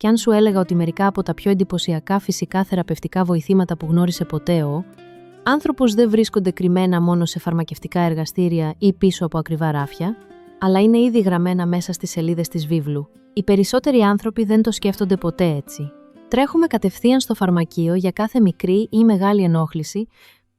Και αν σου έλεγα ότι μερικά από τα πιο εντυπωσιακά φυσικά θεραπευτικά βοηθήματα που γνώρισε ποτέ ο άνθρωπος δεν βρίσκονται κρυμμένα μόνο σε φαρμακευτικά εργαστήρια ή πίσω από ακριβά ράφια, αλλά είναι ήδη γραμμένα μέσα στις σελίδες της βίβλου. Οι περισσότεροι άνθρωποι δεν το σκέφτονται ποτέ έτσι. Τρέχουμε κατευθείαν στο φαρμακείο για κάθε μικρή ή μεγάλη ενόχληση,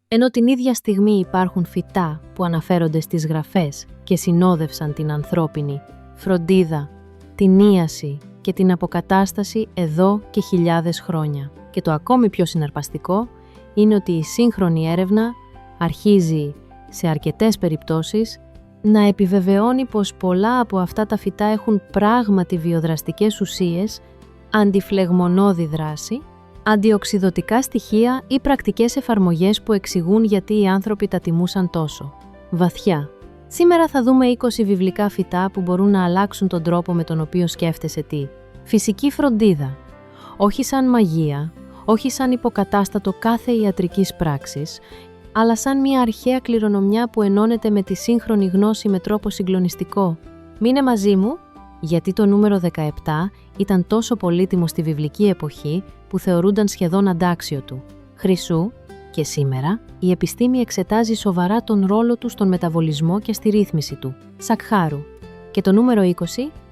ενώ την ίδια στιγμή υπάρχουν φυτά που αναφέρονται στις γραφές και συνόδευσαν την ανθρώπινη φροντίδα, την ίαση και την αποκατάσταση εδώ και χιλιάδες χρόνια. Και το ακόμη πιο συναρπαστικό είναι ότι η σύγχρονη έρευνα αρχίζει σε αρκετές περιπτώσεις να επιβεβαιώνει πως πολλά από αυτά τα φυτά έχουν πράγματι βιοδραστικές ουσίες, αντιφλεγμονώδη δράση, αντιοξυδωτικά στοιχεία ή πρακτικές εφαρμογές που εξηγούν γιατί οι άνθρωποι τα τιμούσαν τόσο βαθιά. Σήμερα θα δούμε 20 βιβλικά φυτά που μπορούν να αλλάξουν τον τρόπο με τον οποίο σκέφτεσαι τη φυσική φροντίδα. Όχι σαν μαγεία, όχι σαν υποκατάστατο κάθε ιατρικής πράξης, αλλά σαν μια αρχαία κληρονομιά που ενώνεται με τη σύγχρονη γνώση με τρόπο συγκλονιστικό. Μείνε μαζί μου, γιατί το νούμερο 17 ήταν τόσο πολύτιμο στη βιβλική εποχή που θεωρούνταν σχεδόν αντάξιο του. Χρυσού, και σήμερα η επιστήμη εξετάζει σοβαρά τον ρόλο του στον μεταβολισμό και στη ρύθμιση του. Σακχάρου. Και το νούμερο 20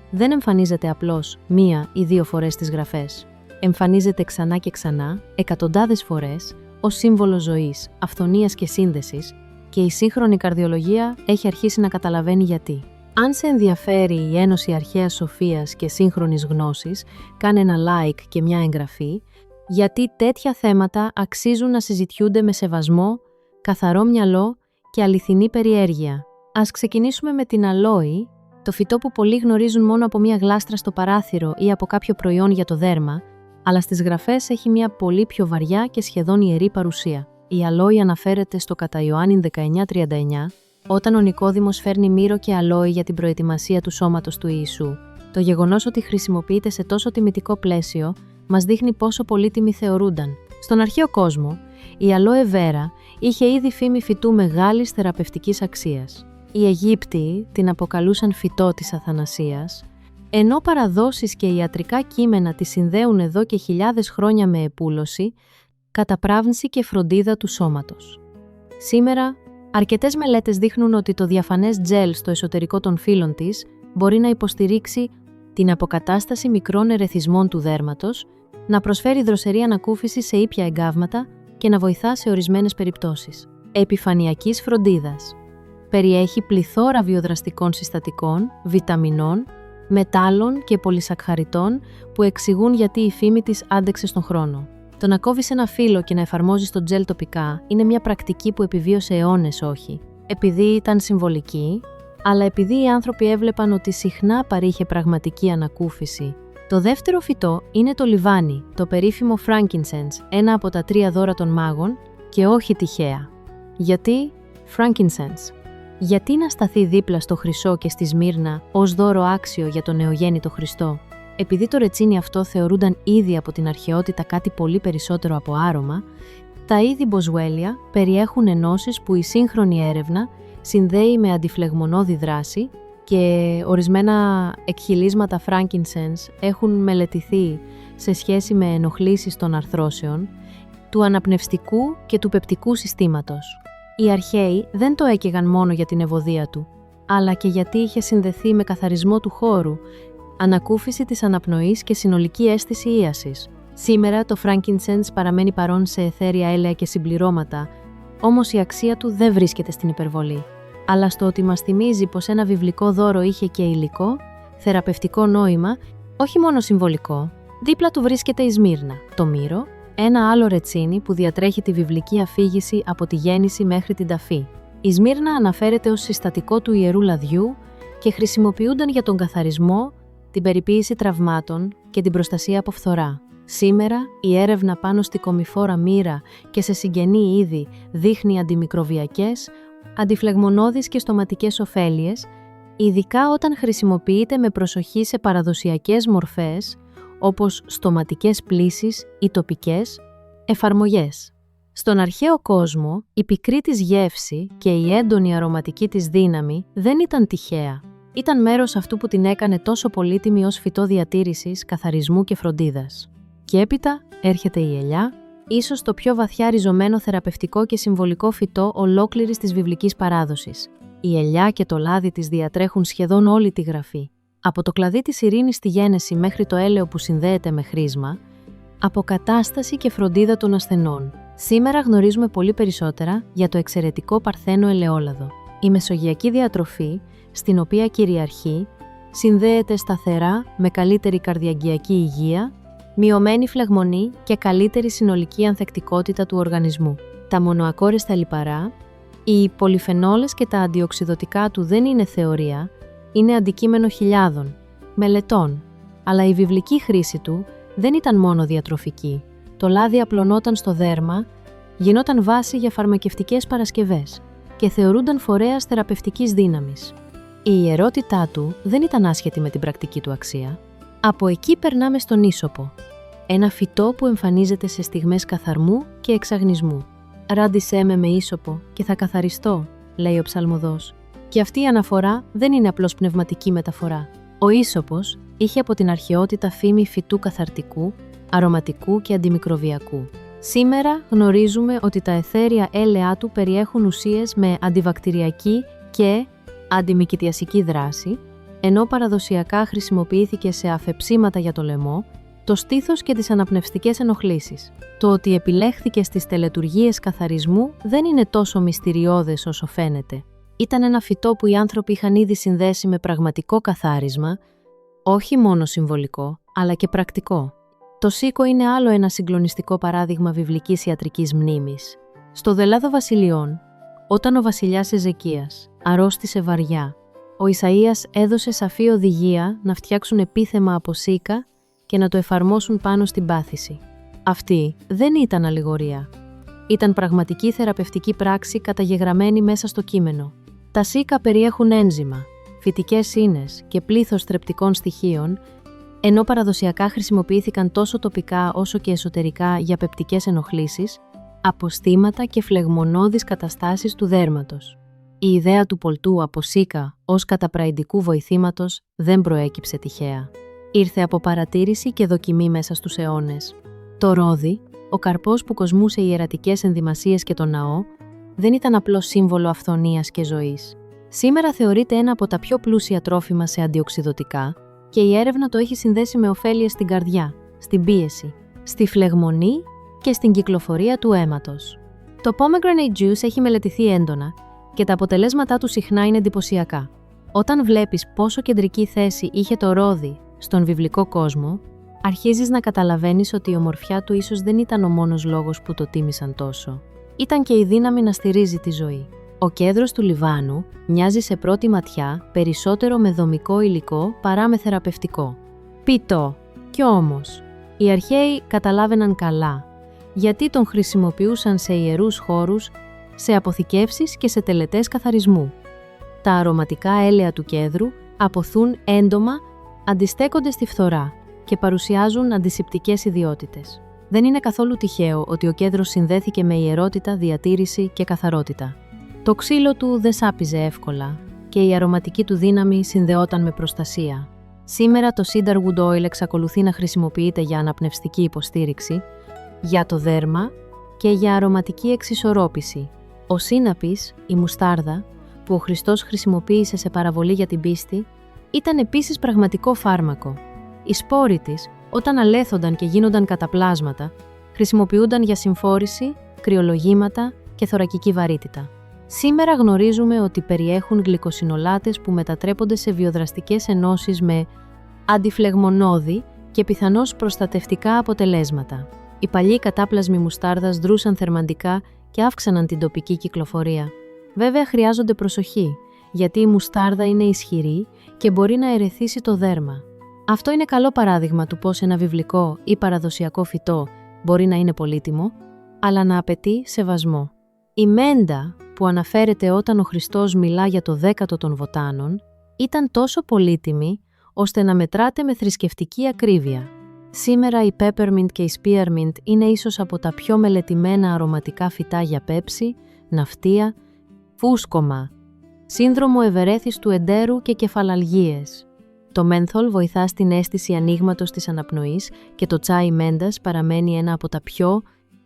δεν εμφανίζεται απλώς μία ή δύο φορές στις γραφές. Εμφανίζεται ξανά και ξανά, εκατοντάδες φορές, ως σύμβολο ζωής, αυθονίας και σύνδεσης, και η σύγχρονη καρδιολογία έχει αρχίσει να καταλαβαίνει γιατί. Αν σε ενδιαφέρει η ένωση αρχαίας σοφίας και σύγχρονης γνώσης, κάνε ένα like και μια εγγραφή, γιατί τέτοια θέματα αξίζουν να συζητιούνται με σεβασμό, καθαρό μυαλό και αληθινή περιέργεια. Ας ξεκινήσουμε με την αλόη, το φυτό που πολλοί γνωρίζουν μόνο από μια γλάστρα στο παράθυρο ή από κάποιο προϊόν για το δέρμα, αλλά στις γραφές έχει μια πολύ πιο βαριά και σχεδόν ιερή παρουσία. Η αλόη αναφέρεται στο κατά Ιωάννην 19:39, όταν ο Νικόδημος φέρνει μύρο και αλόη για την προετοιμασία του σώματος του Ιησού. Το γεγονός ότι χρησιμοποιείται σε τόσο τιμητικό πλαίσιο μας δείχνει πόσο πολύτιμη θεωρούνταν. Στον αρχαίο κόσμο, η αλόε βέρα είχε ήδη φήμη φυτού μεγάλης θεραπευτικής αξίας. Οι Αιγύπτιοι την αποκαλούσαν φυτό της αθανασίας, ενώ παραδόσεις και ιατρικά κείμενα τη συνδέουν εδώ και χιλιάδες χρόνια με επούλωση, καταπράβνηση και φροντίδα του σώματος. Σήμερα, αρκετές μελέτες δείχνουν ότι το διαφανές τζέλ στο εσωτερικό των φύλων της μπορεί να υποστηρίξει την αποκατάσταση μικρών ερεθισμών του δέρματος, να προσφέρει δροσερή ανακούφιση σε ήπια εγκάβματα και να βοηθά σε ορισμένες περιπτώσεις. Επιφανειακής φροντίδας. Περιέχει πληθώρα βιοδραστικών συστατικών, βιταμινών, μετάλλων και πολυσακχαριτών που εξηγούν γιατί η φήμη της άντεξε στον χρόνο. Το να κόβεις ένα φύλλο και να εφαρμόζεις το τζέλ τοπικά είναι μια πρακτική που επιβίωσε αιώνες όχι. Επειδή ήταν συμβολική, αλλά επειδή οι άνθρωποι έβλεπαν ότι συχνά παρήχε πραγματική ανακούφιση. Το δεύτερο φυτό είναι το λιβάνι, το περίφημο frankincense, ένα από τα 3 δώρα των μάγων, και όχι τυχαία. Γιατί frankincense? Γιατί να σταθεί δίπλα στο χρυσό και στη Σμύρνα ως δώρο άξιο για τον νεογέννητο Χριστό? Επειδή το ρετσίνι αυτό θεωρούνταν ήδη από την αρχαιότητα κάτι πολύ περισσότερο από άρωμα, τα είδη μποσουέλια περιέχουν ενώσεις που η σύγχρονη έρευνα συνδέει με αντιφλεγμονώδη δράση και ορισμένα εκχυλίσματα frankincense έχουν μελετηθεί σε σχέση με ενοχλήσεις των αρθρώσεων, του αναπνευστικού και του πεπτικού συστήματος. Οι αρχαίοι δεν το έκαιγαν μόνο για την ευωδία του, αλλά και γιατί είχε συνδεθεί με καθαρισμό του χώρου, ανακούφιση της αναπνοής και συνολική αίσθηση ίασης. Σήμερα το frankincense παραμένει παρόν σε αιθέρια έλαια και συμπληρώματα, όμως η αξία του δεν βρίσκεται στην υπερβολή, αλλά στο ότι μας θυμίζει πως ένα βιβλικό δώρο είχε και υλικό, θεραπευτικό νόημα, όχι μόνο συμβολικό. Δίπλα του βρίσκεται η Σμύρνα, το μύρο, ένα άλλο ρετσίνι που διατρέχει τη βιβλική αφήγηση από τη γέννηση μέχρι την ταφή. Η Σμύρνα αναφέρεται ως συστατικό του ιερού λαδιού και χρησιμοποιούνταν για τον καθαρισμό, την περιποίηση τραυμάτων και την προστασία από φθορά. Σήμερα, η έρευνα πάνω στη κομιφόρα μοίρα και σε συγγενή είδη δείχνει αντιμικροβιακές, αντιφλεγμονώδεις και στοματικές ωφέλειες, ειδικά όταν χρησιμοποιείται με προσοχή σε παραδοσιακές μορφές, όπως στοματικές πλύσεις ή τοπικές εφαρμογές. Στον αρχαίο κόσμο, η πικρή της γεύση και η έντονη αρωματική της δύναμη δεν ήταν τυχαία. Ήταν μέρος αυτού που την έκανε τόσο πολύτιμη ως φυτό διατήρησης, καθαρισμού και φροντίδας. Και έπειτα έρχεται η ελιά, ίσως το πιο βαθιά ριζωμένο θεραπευτικό και συμβολικό φυτό ολόκληρης της βιβλικής παράδοσης. Η ελιά και το λάδι της διατρέχουν σχεδόν όλη τη Γραφή. Από το κλαδί της ειρήνης στη γένεση μέχρι το έλαιο που συνδέεται με χρήσμα, αποκατάσταση και φροντίδα των ασθενών. Σήμερα γνωρίζουμε πολύ περισσότερα για το εξαιρετικό παρθένο ελαιόλαδο. Η μεσογειακή διατροφή, στην οποία κυριαρχεί, συνδέεται σταθερά με καλύτερη καρδιαγγειακή υγεία, μειωμένη φλεγμονή και καλύτερη συνολική ανθεκτικότητα του οργανισμού. Τα μονοακόρεστα λιπαρά, οι πολυφενόλες και τα αντιοξυδωτικά του δεν είναι θεωρία, είναι αντικείμενο χιλιάδων μελετών, αλλά η βιβλική χρήση του δεν ήταν μόνο διατροφική. Το λάδι απλωνόταν στο δέρμα, γινόταν βάση για φαρμακευτικές παρασκευές και θεωρούνταν φορέας θεραπευτικής δύναμης. Η ιερότητά του δεν ήταν άσχετη με την πρακτική του αξία. Από εκεί περνάμε στον ίσωπο, ένα φυτό που εμφανίζεται σε στιγμές καθαρμού και εξαγνισμού. «Ράντισέ με ίσωπο και θα καθαριστώ», λέει ο ψαλμοδός. Και αυτή η αναφορά δεν είναι απλώς πνευματική μεταφορά. Ο ίσωπος είχε από την αρχαιότητα φήμη φυτού καθαρτικού, αρωματικού και αντιμικροβιακού. Σήμερα γνωρίζουμε ότι τα αιθέρια έλαιά του περιέχουν ουσίες με αντιβακτηριακή και αντιμικητιασική δράση, ενώ παραδοσιακά χρησιμοποιήθηκε σε αφεψίματα για το λαιμό, το στήθος και τις αναπνευστικές ενοχλήσεις. Το ότι επιλέχθηκε στις τελετουργίες καθαρισμού δεν είναι τόσο μυστηριώδες όσο φαίνεται. Ήταν ένα φυτό που οι άνθρωποι είχαν ήδη συνδέσει με πραγματικό καθάρισμα, όχι μόνο συμβολικό, αλλά και πρακτικό. Το σίκο είναι άλλο ένα συγκλονιστικό παράδειγμα βιβλικής ιατρικής μνήμης. Στο Δελάδο Βασιλειών, όταν ο βασιλιάς Εζεκίας αρρώστησε βαριά, ο Ισαΐας έδωσε σαφή οδηγία να φτιάξουν επίθεμα από σίκα και να το εφαρμόσουν πάνω στην πάθηση. Αυτή δεν ήταν αλληγορία. Ήταν πραγματική θεραπευτική πράξη καταγεγραμμένη μέσα στο κείμενο. Τα σίκα περιέχουν ένζημα, φυτικές ίνες και πλήθος θρεπτικών στοιχείων, ενώ παραδοσιακά χρησιμοποιήθηκαν τόσο τοπικά όσο και εσωτερικά για πεπτικές ενοχλήσεις, αποστήματα και φλεγμονώδεις καταστάσεις του δέρματος. Η ιδέα του πολτού από σίκα ως καταπραϊντικού βοηθήματος δεν προέκυψε τυχαία. Ήρθε από παρατήρηση και δοκιμή μέσα στους αιώνες. Το ρόδι, ο καρπός που κοσμούσε οι ιερατικές ενδυμασίες και τον ναό, δεν ήταν απλώς σύμβολο αυθονίας και ζωής. Σήμερα θεωρείται ένα από τα πιο πλούσια τρόφιμα σε αντιοξυδωτικά και η έρευνα το έχει συνδέσει με ωφέλειες στην καρδιά, στην πίεση, στη φλεγμονή και στην κυκλοφορία του αίματος. Το pomegranate juice έχει μελετηθεί έντονα και τα αποτελέσματά του συχνά είναι εντυπωσιακά. Όταν βλέπεις πόσο κεντρική θέση είχε το ρόδι στον βιβλικό κόσμο, αρχίζεις να καταλαβαίνεις ότι η ομορφιά του ίσως δεν ήταν ο μόνος λόγος που το τίμησαν τόσο. Ήταν και η δύναμη να στηρίζει τη ζωή. Ο κέδρος του Λιβάνου μοιάζει σε πρώτη ματιά περισσότερο με δομικό υλικό παρά με θεραπευτικό. Πιτό. Κι όμως, οι αρχαίοι καταλάβαιναν καλά γιατί τον χρησιμοποιούσαν σε ιερούς χώρους, σε αποθηκεύσεις και σε τελετές καθαρισμού. Τα αρωματικά έλαια του κέδρου αποθούν έντομα, αντιστέκονται στη φθορά και παρουσιάζουν αντισηπτικές ιδιότητες. Δεν είναι καθόλου τυχαίο ότι ο κέδρος συνδέθηκε με ιερότητα, διατήρηση και καθαρότητα. Το ξύλο του δεν σάπιζε εύκολα και η αρωματική του δύναμη συνδεόταν με προστασία. Σήμερα το cedarwood oil εξακολουθεί να χρησιμοποιείται για αναπνευστική υποστήριξη, για το δέρμα και για αρωματική εξισορρόπηση. Ο σύναπης, η μουστάρδα, που ο Χριστός χρησιμοποίησε σε παραβολή για την πίστη, ήταν επίσης πραγματικό φάρμακο. Οι σπόροι της, όταν αλέθονταν και γίνονταν καταπλάσματα, χρησιμοποιούνταν για συμφόρηση, κρυολογήματα και θωρακική βαρύτητα. Σήμερα γνωρίζουμε ότι περιέχουν γλυκοσυνολάτες που μετατρέπονται σε βιοδραστικές ενώσεις με αντιφλεγμονώδη και πιθανώς προστατευτικά αποτελέσματα. Οι παλιοί κατάπλασμοι μουστάρδας δρούσαν θερμαντικά και αύξαναν την τοπική κυκλοφορία. Βέβαια χρειάζονται προσοχή, γιατί η μουστάρδα είναι ισχυρή και μπορεί να ερεθίσει το δέρμα. Αυτό είναι καλό παράδειγμα του πώς ένα βιβλικό ή παραδοσιακό φυτό μπορεί να είναι πολύτιμο, αλλά να απαιτεί σεβασμό. Η μέντα, που αναφέρεται όταν ο Χριστός μιλά για το 10ο των βοτάνων, ήταν τόσο πολύτιμη ώστε να μετράται με θρησκευτική ακρίβεια. Σήμερα η peppermint και η spearmint είναι ίσως από τα πιο μελετημένα αρωματικά φυτά για πέψη, ναυτία, φούσκωμα, σύνδρομο ευερέθιστου εντέρου και κεφαλαλγίες. Το μένθολ βοηθά στην αίσθηση ανοίγματος της αναπνοής και το τσάι μέντας παραμένει ένα από τα πιο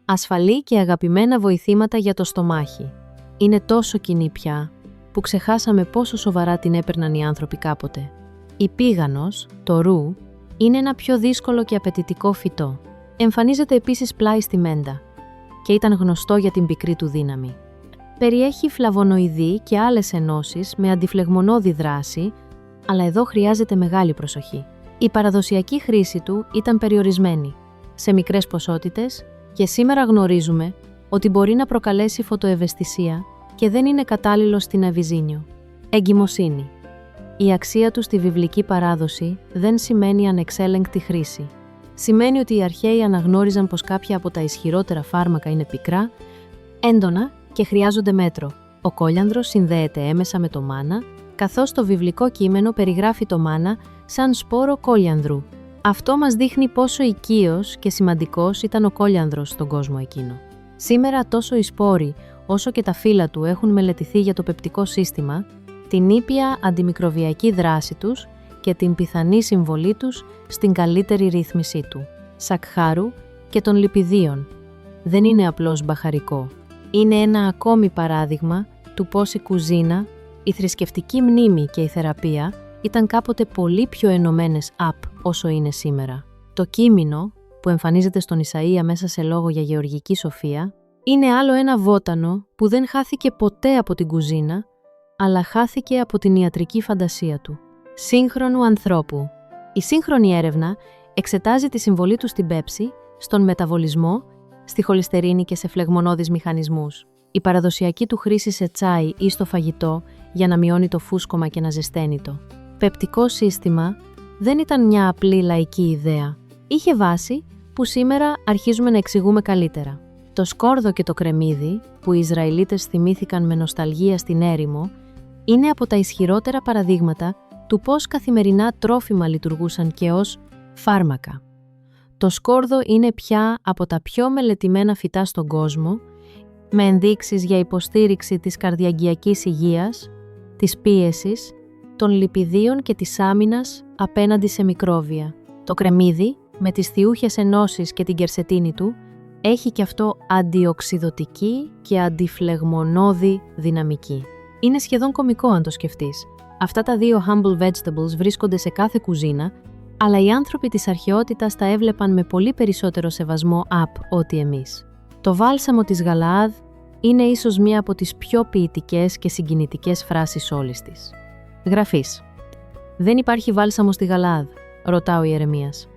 ασφαλή και αγαπημένα βοηθήματα για το στομάχι. Είναι τόσο κοινή πια που ξεχάσαμε πόσο σοβαρά την έπαιρναν οι άνθρωποι κάποτε. Η πίγανος, το ρου, είναι ένα πιο δύσκολο και απαιτητικό φυτό. Εμφανίζεται επίσης πλάι στη μέντα και ήταν γνωστό για την πικρή του δύναμη. Περιέχει φλαβονοειδή και άλλες ενώσεις με αντιφλεγμονώδη δράση, αλλά εδώ χρειάζεται μεγάλη προσοχή. Η παραδοσιακή χρήση του ήταν περιορισμένη, σε μικρές ποσότητες, και σήμερα γνωρίζουμε ότι μπορεί να προκαλέσει φωτοευαισθησία και δεν είναι κατάλληλο στην αβυζίνιο. Εγκυμοσύνη. Η αξία του στη βιβλική παράδοση δεν σημαίνει ανεξέλεγκτη χρήση. Σημαίνει ότι οι αρχαίοι αναγνώριζαν πως κάποια από τα ισχυρότερα φάρμακα είναι πικρά, έντονα και χρειάζονται μέτρο. Ο κόλιανδρος συνδέεται έμεσα με το μάνα, καθώς το βιβλικό κείμενο περιγράφει το μάνα σαν σπόρο κόλιανδρου. Αυτό μας δείχνει πόσο οικείος και σημαντικός ήταν ο κόλιανδρος στον κόσμο εκείνο. Σήμερα τόσο οι σπόροι όσο και τα φύλλα του έχουν μελετηθεί για το πεπτικό σύστημα, την ήπια αντιμικροβιακή δράση τους και την πιθανή συμβολή τους στην καλύτερη ρύθμισή του. Σακχάρου και των λιπιδίων. Δεν είναι απλώς μπαχαρικό. Είναι ένα ακόμη παράδειγμα του πώς η κουζίνα, η θρησκευτική μνήμη και η θεραπεία ήταν κάποτε πολύ πιο ενωμένες όσο είναι σήμερα. Το κείμενο, που εμφανίζεται στον Ισαΐα μέσα σε λόγο για γεωργική σοφία, είναι άλλο ένα βότανο που δεν χάθηκε ποτέ από την κουζίνα, αλλά χάθηκε από την ιατρική φαντασία του. Σύγχρονου ανθρώπου. Η σύγχρονη έρευνα εξετάζει τη συμβολή του στην πέψη, στον μεταβολισμό, στη χολυστερίνη και σε φλεγμονώδεις μηχανισμούς. Η παραδοσιακή του χρήση σε τσάι ή στο φαγητό για να μειώνει το φούσκωμα και να ζεσταίνει το πεπτικό σύστημα δεν ήταν μια απλή λαϊκή ιδέα. Είχε βάση που σήμερα αρχίζουμε να εξηγούμε καλύτερα. Το σκόρδο και το κρεμμύδι, που οι Ισραηλίτες θυμήθηκαν με νοσταλγία στην έρημο, είναι από τα ισχυρότερα παραδείγματα του πώς καθημερινά τρόφιμα λειτουργούσαν και ως φάρμακα. Το σκόρδο είναι πια από τα πιο μελετημένα φυτά στον κόσμο, με ενδείξεις για υποστήριξη της καρδιαγγειακής υγείας, της πίεσης, των λιπιδίων και της άμυνας απέναντι σε μικρόβια. Το κρεμμύδι, με τις θιούχες ενώσεις και την κερσετίνη του, έχει και αυτό αντιοξυδωτική και αντιφλεγμονώδη δυναμική. Είναι σχεδόν κωμικό αν το σκεφτείς. Αυτά τα δύο humble vegetables βρίσκονται σε κάθε κουζίνα, αλλά οι άνθρωποι της αρχαιότητας τα έβλεπαν με πολύ περισσότερο σεβασμό ό,τι εμείς. Το βάλσαμο της Γαλαάδ είναι ίσως μία από τις πιο ποιητικές και συγκινητικές φράσεις όλης της. Γραφής. «Δεν υπάρχει βάλσαμο στη Γαλαάδ», ρωτά ο Ιερεμίας.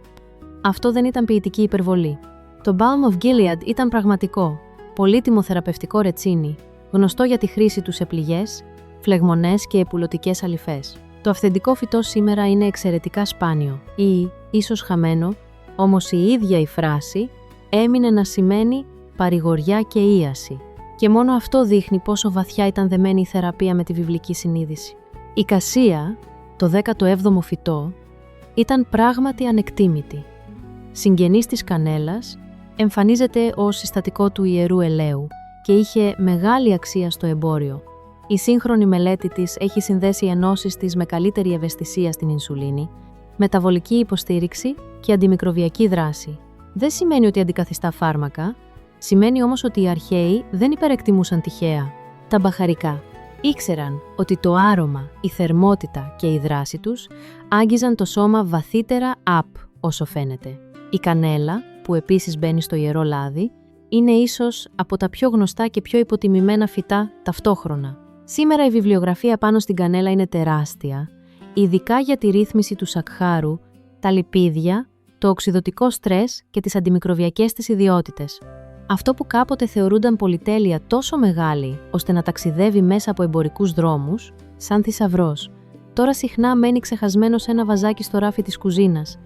Αυτό δεν ήταν ποιητική υπερβολή. Το Balm of Gilead ήταν πραγματικό, πολύτιμο θεραπευτικό ρετσίνι, γνωστό για τη χρήση του σε πληγές, φλεγμονές και επουλωτικές αλυφές. Το αυθεντικό φυτό σήμερα είναι εξαιρετικά σπάνιο ή ίσως χαμένο, όμως η ίδια η φράση έμεινε να σημαίνει παρηγοριά και ίαση. Και μόνο αυτό δείχνει πόσο βαθιά ήταν δεμένη η θεραπεία με τη βιβλική συνείδηση. Η κασία, το 17ο φυτό, ήταν πράγματι ανεκτήμητη. Συγγενής της κανέλας, εμφανίζεται ως συστατικό του ιερού ελαίου και είχε μεγάλη αξία στο εμπόριο. Η σύγχρονη μελέτη της έχει συνδέσει ενώσεις της με καλύτερη ευαισθησία στην ινσουλίνη, μεταβολική υποστήριξη και αντιμικροβιακή δράση. Δεν σημαίνει ότι αντικαθιστά φάρμακα, σημαίνει όμως ότι οι αρχαίοι δεν υπερεκτιμούσαν τυχαία τα μπαχαρικά. Ήξεραν ότι το άρωμα, η θερμότητα και η δράση τους άγγιζαν το σώμα βαθύτερα όσο φαίνεται. Η κανέλα, που επίσης μπαίνει στο ιερό λάδι, είναι ίσως από τα πιο γνωστά και πιο υποτιμημένα φυτά ταυτόχρονα. Σήμερα η βιβλιογραφία πάνω στην κανέλα είναι τεράστια, ειδικά για τη ρύθμιση του σακχάρου, τα λιπίδια, το οξυδωτικό στρες και τις αντιμικροβιακές της ιδιότητες. Αυτό που κάποτε θεωρούνταν πολυτέλεια τόσο μεγάλη ώστε να ταξιδεύει μέσα από εμπορικούς δρόμους, σαν θησαυρός, τώρα συχνά μένει ξεχασμένο σε ένα βαζάκι στο ράφι της κουζίνας.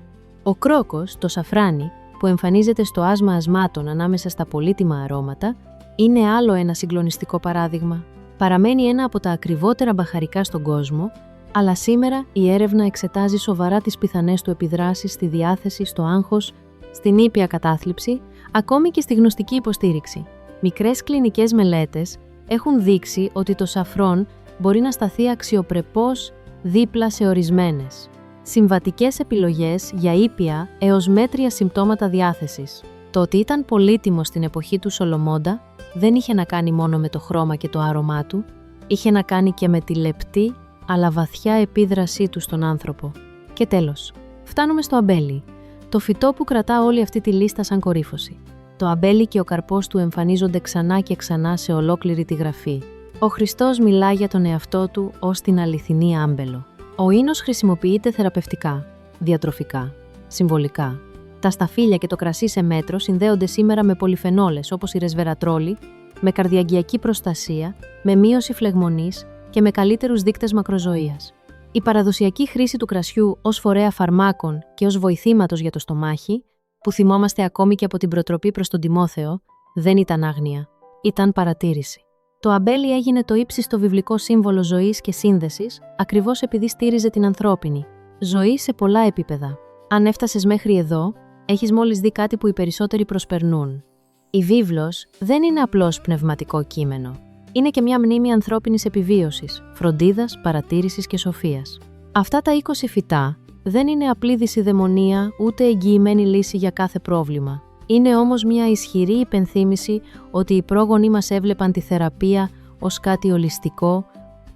Ο κρόκος, το σαφράνι, που εμφανίζεται στο άσμα ασμάτων ανάμεσα στα πολύτιμα αρώματα, είναι άλλο ένα συγκλονιστικό παράδειγμα. Παραμένει ένα από τα ακριβότερα μπαχαρικά στον κόσμο, αλλά σήμερα η έρευνα εξετάζει σοβαρά τις πιθανές του επιδράσεις στη διάθεση, στο άγχος, στην ήπια κατάθλιψη, ακόμη και στη γνωστική υποστήριξη. Μικρές κλινικές μελέτες έχουν δείξει ότι το σαφρόν μπορεί να σταθεί αξιοπρεπώς δίπλα σε ορισμένες. Συμβατικές επιλογές για ήπια έως μέτρια συμπτώματα διάθεσης. Το ότι ήταν πολύτιμο στην εποχή του Σολομώντα δεν είχε να κάνει μόνο με το χρώμα και το άρωμά του, είχε να κάνει και με τη λεπτή αλλά βαθιά επίδρασή του στον άνθρωπο. Και τέλος, φτάνουμε στο αμπέλι, το φυτό που κρατά όλη αυτή τη λίστα σαν κορύφωση. Το αμπέλι και ο καρπός του εμφανίζονται ξανά και ξανά σε ολόκληρη τη Γραφή. Ο Χριστός μιλά για τον εαυτό του ως την αληθινή άμπελο. Ο ίνος χρησιμοποιείται θεραπευτικά, διατροφικά, συμβολικά. Τα σταφύλια και το κρασί σε μέτρο συνδέονται σήμερα με πολυφενόλες όπως η ρεσβερατρόλη, με καρδιαγγειακή προστασία, με μείωση φλεγμονής και με καλύτερους δείκτες μακροζωίας. Η παραδοσιακή χρήση του κρασιού ως φορέα φαρμάκων και ως βοηθήματος για το στομάχι, που θυμόμαστε ακόμη και από την προτροπή προς τον Τιμόθεο, δεν ήταν άγνοια, ήταν παρατήρηση. Το αμπέλι έγινε το ύψιστο βιβλικό σύμβολο ζωής και σύνδεσης, ακριβώς επειδή στήριζε την ανθρώπινη ζωή σε πολλά επίπεδα. Αν έφτασες μέχρι εδώ, έχεις μόλις δει κάτι που οι περισσότεροι προσπερνούν. Η βίβλος δεν είναι απλώς πνευματικό κείμενο. Είναι και μια μνήμη ανθρώπινης επιβίωσης, φροντίδας, παρατήρησης και σοφίας. Αυτά τα 20 φυτά δεν είναι απλή δυσιδαιμονία ούτε εγγυημένη λύση για κάθε πρόβλημα. Είναι όμως μια ισχυρή υπενθύμηση ότι οι πρόγονοί μας έβλεπαν τη θεραπεία ως κάτι ολιστικό,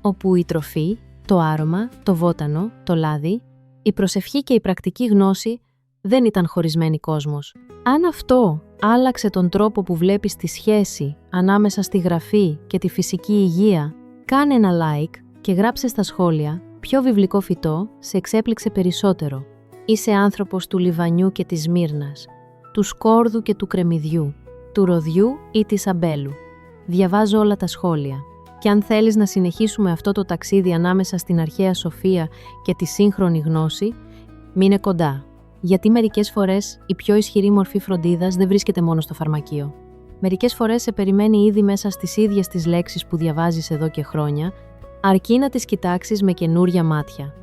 όπου η τροφή, το άρωμα, το βότανο, το λάδι, η προσευχή και η πρακτική γνώση δεν ήταν χωρισμένοι κόσμος. Αν αυτό άλλαξε τον τρόπο που βλέπεις τη σχέση ανάμεσα στη Γραφή και τη φυσική υγεία, κάνε ένα like και γράψε στα σχόλια ποιο βιβλικό φυτό σε εξέπληξε περισσότερο. Είσαι άνθρωπος του Λιβανιού και της Μύρνας, του σκόρδου και του κρεμμυδιού, του ροδιού ή της αμπέλου. Διαβάζω όλα τα σχόλια. Και αν θέλεις να συνεχίσουμε αυτό το ταξίδι ανάμεσα στην αρχαία σοφία και τη σύγχρονη γνώση, μείνε κοντά. Γιατί μερικές φορές η πιο ισχυρή μορφή φροντίδας δεν βρίσκεται μόνο στο φαρμακείο. Μερικές φορές σε περιμένει ήδη μέσα στις ίδιες τις λέξεις που διαβάζεις εδώ και χρόνια, αρκεί να τις κοιτάξεις με καινούρια μάτια.